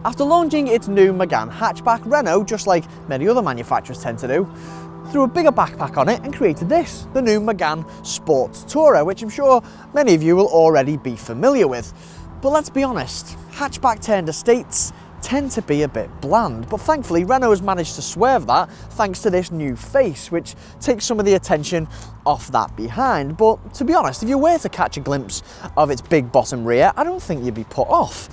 After launching its new Megane hatchback, Renault, just like many other manufacturers tend to do, threw a bigger backpack on it and created this, the new Megane Sport Tourer, which I'm sure many of you will already be familiar with. But let's be honest, hatchback turned estates tend to be a bit bland, but thankfully Renault has managed to swerve that thanks to this new face, which takes some of the attention off that behind. But to be honest, if you were to catch a glimpse of its big bottom rear, I don't think you'd be put off.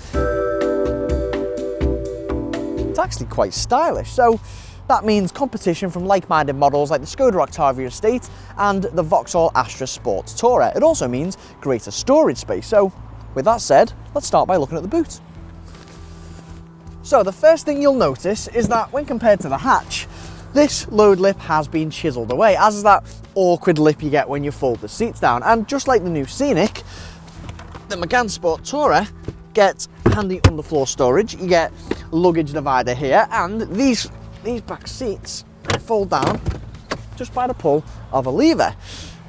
It's actually quite stylish, so that means competition from like-minded models like the Skoda Octavia estate and the Vauxhall Astra Sport Tourer. It also means greater storage space. So with that said, let's start by looking at the boot. So the first thing you'll notice is that when compared to the hatch, this load lip has been chiseled away, as is that awkward lip you get when you fold the seats down. And just like the new Scenic, the Megane Sport Tourer gets handy underfloor storage. You get luggage divider here, and these back seats fold down just by the pull of a lever.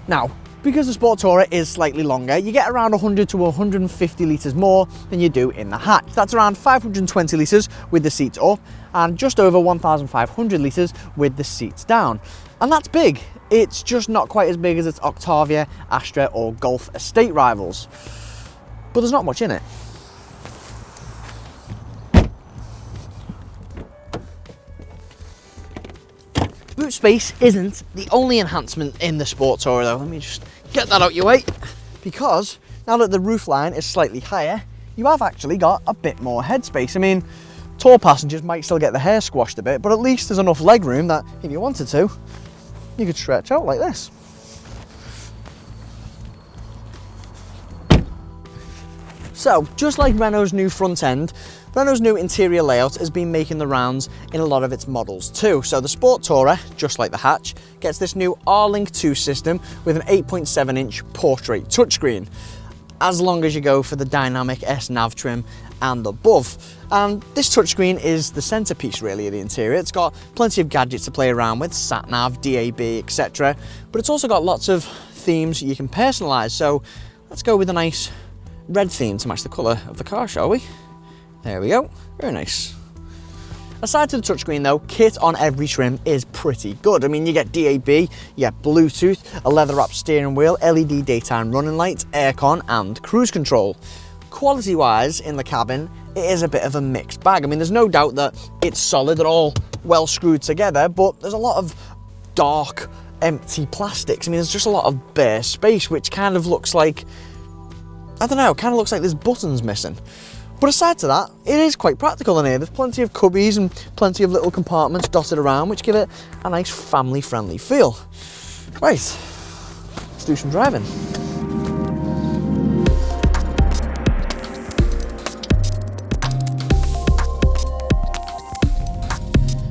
Now, because the Sport Tourer is slightly longer, you get around 100 to 150 litres more than you do in the hatch. That's around 520 litres with the seats up and just over 1,500 litres with the seats down. And that's big. It's just not quite as big as its Octavia, Astra or Golf estate rivals. But there's not much in it. Boot space isn't the only enhancement in the Sport Tourer though. Let me just get that out your way, because now that the roofline is slightly higher, you have actually got a bit more headspace. I mean, tall passengers might still get the hair squashed a bit, but at least there's enough leg room that if you wanted to, you could stretch out like this. So, just like Renault's new front end, Renault's new interior layout has been making the rounds in a lot of its models too. So the Sport Tourer, just like the hatch, gets this new R-Link 2 system with an 8.7-inch portrait touchscreen, as long as you go for the Dynamique S nav trim and above. And this touchscreen is the centerpiece really of the interior. It's got plenty of gadgets to play around with, sat-nav, DAB, etc. But it's also got lots of themes you can personalize. So let's go with a nice red theme to match the colour of the car, shall we? There we go, very nice. Aside to the touchscreen though, kit on every trim is pretty good. I mean, you get DAB, you get Bluetooth, a leather-wrapped steering wheel, LED daytime running lights, aircon and cruise control. Quality-wise in the cabin, it is a bit of a mixed bag. I mean, there's no doubt that it's solid and all well screwed together, but there's a lot of dark, empty plastics. I mean, there's just a lot of bare space, which kind of looks like, I don't know, kind of looks like there's buttons missing. But aside to that, it is quite practical in here. There's plenty of cubbies and plenty of little compartments dotted around, which give it a nice family-friendly feel. Right, let's do some driving.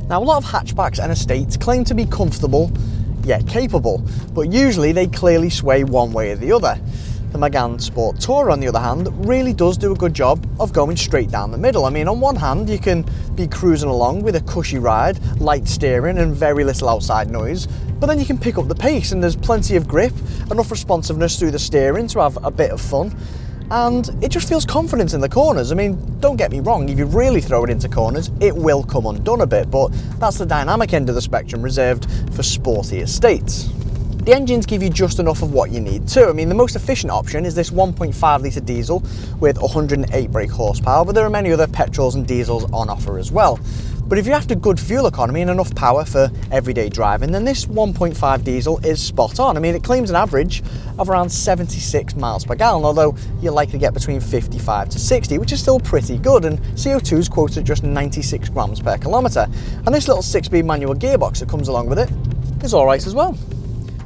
Now, a lot of hatchbacks and estates claim to be comfortable, yet capable, but usually they clearly sway one way or the other. The Megane Sport Tourer, on the other hand, really does do a good job of going straight down the middle. I mean, on one hand, you can be cruising along with a cushy ride, light steering and very little outside noise, but then you can pick up the pace and there's plenty of grip, enough responsiveness through the steering to have a bit of fun, and it just feels confident in the corners. I mean, don't get me wrong, if you really throw it into corners, it will come undone a bit, but that's the dynamic end of the spectrum reserved for sporty estates. The engines give you just enough of what you need too. I mean, the most efficient option is this 1.5 litre diesel with 108 brake horsepower, but there are many other petrols and diesels on offer as well. But if you're after good fuel economy and enough power for everyday driving, then this 1.5 diesel is spot on. I mean, it claims an average of around 76 miles per gallon, although you're likely to get between 55 to 60, which is still pretty good, and CO2 is quoted at just 96 grams per kilometre. And this little 6-speed manual gearbox that comes along with it is alright as well.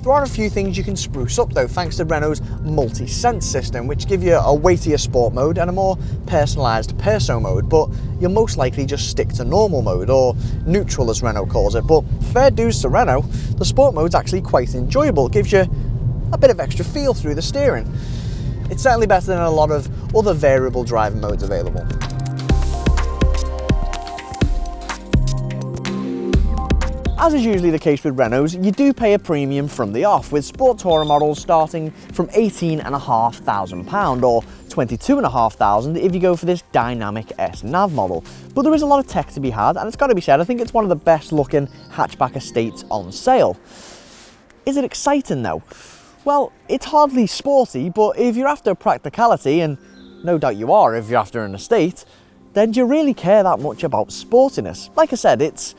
There are a few things you can spruce up though, thanks to Renault's multi-sense system, which give you a weightier sport mode and a more personalised perso mode, but you'll most likely just stick to normal mode, or neutral as Renault calls it. But fair dues to Renault, the sport mode's actually quite enjoyable. It gives you a bit of extra feel through the steering. It's certainly better than a lot of other variable driving modes available. As is usually the case with Renaults, you do pay a premium from the off, with Sport Tourer models starting from £18,500 or 22,500 if you go for this Dynamique S nav model. But there is a lot of tech to be had, and it's got to be said, I think it's one of the best looking hatchback estates on sale. Is it exciting though? Well, it's hardly sporty, but if you're after practicality, and no doubt you are if you're after an estate, then do you really care that much about sportiness? Like I said, it's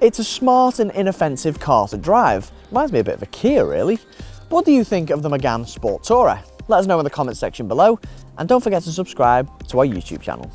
a smart and inoffensive car to drive. Reminds me a bit of a Kia, really. What do you think of the Megane Sport Tourer? Let us know in the comment section below, and don't forget to subscribe to our YouTube channel.